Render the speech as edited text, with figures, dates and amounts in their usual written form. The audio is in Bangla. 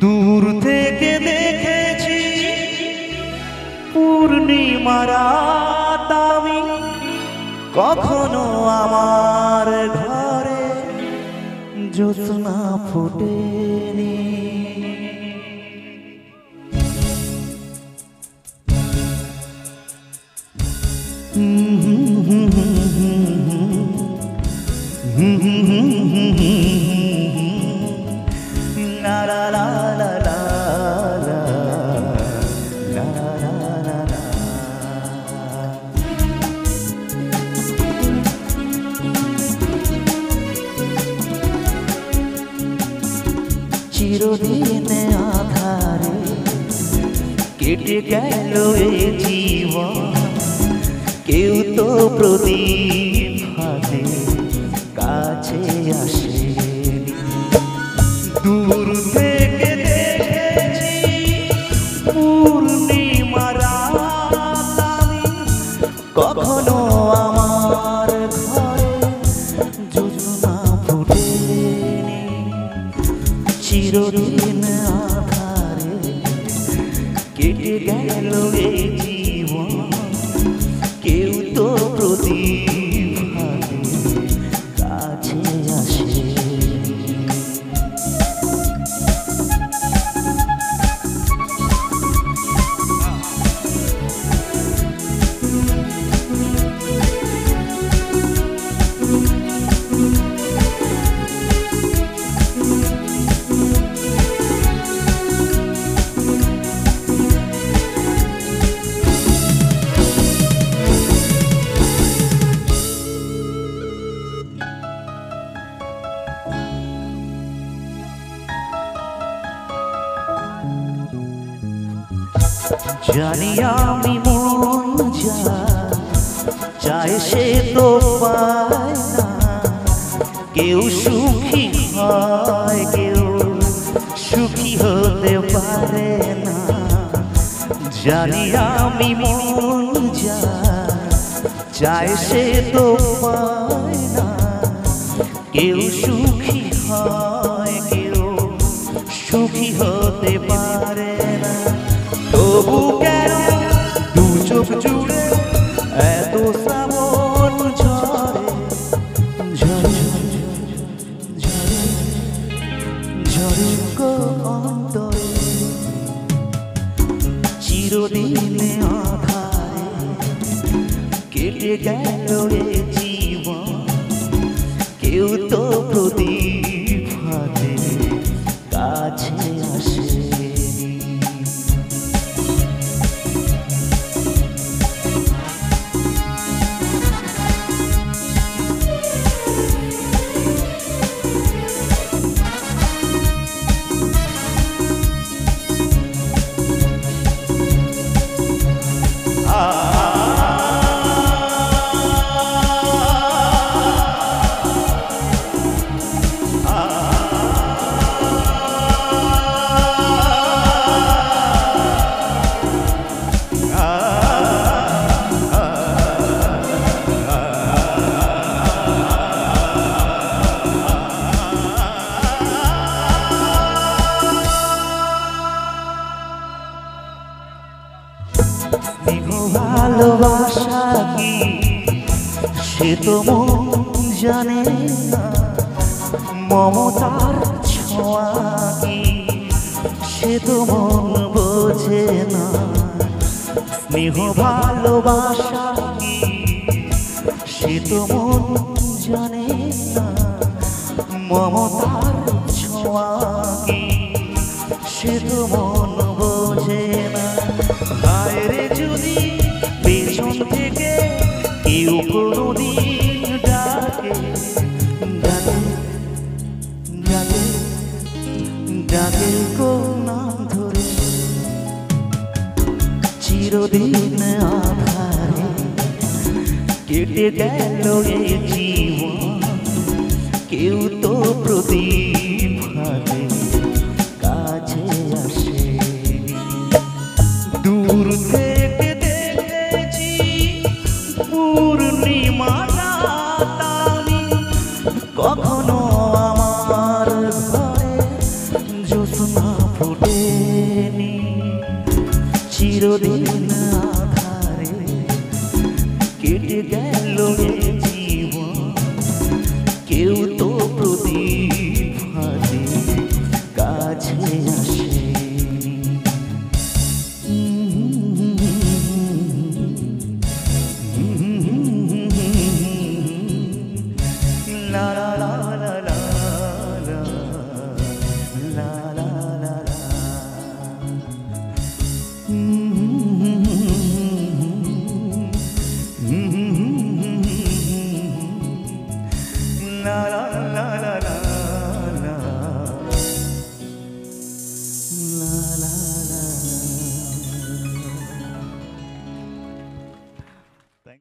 দূর থেকে দেখেছি পূর্ণিমা রাত আমি, কখনো আমার ঘরে জ্যোৎস্না ফোটেনি। La la la la la la la la la। চিরদিন আধারে কেটে গেল এ জীবন, কেউ তো প্রদীপ হাতে কাছে আসেনি। দূর থেকে দেখেছি পূর্ণিমা রাত আমি, কখনো আমার ঘরে জ্যোৎস্না ফোটেনি। চিরদিন আধারে কেটে গেল এই জীবন, কেউ তো প্রদীপ হাতে কাছে আসে। জানি আমি মন যা চায় সে তো পায় না, কেউ সুখী হয় কেউ সুখী হতে পারে না। জানি আমি মন যা চায় সে তো পায় না, কেউ সুখী হয় কেউ সুখী হতে পারে না। তবু কেন দু চোখ জুড়ে এত শ্রাবণ ঝরে ঝরে ঝরে ঝরে গো অন্তরে। চিরদিন আধারে কেটে গেল এ জীবন, কেউ তো প্রদীপ হাতে কাছে আসে। ভালোবাসা কি সে তো মন জানে না, মমতার ছোঁয়া কি সে তো মন বোঝে না। স্নেহ ভালোবাসা কি সে তো মন জানে না, মমতার ছোঁয়া কি সে তো মন বোঝে না। বাইরে যদি পেছন থেকে কেউ কোনোদিন ডাকে ডাকে ডাকে ডাকে গো নাম ধরে, চিরদিন আধারে কেটে গেল এ জীবন, কেউ তো প্রদীপ হাতে কাছে আসে। দূর থেকে দেখেছি পূর্ণিমা রাত আমি, কখনো আমার ঘরে জ্যোৎস্না জ্যোৎস্না ফোটেনি চিরদিন আধারে কেটে গেল এ জীবন কেউ তো প্রদীপ হাতে কাছে আসেনি লা লা লা লা লা লা লা লা লা la la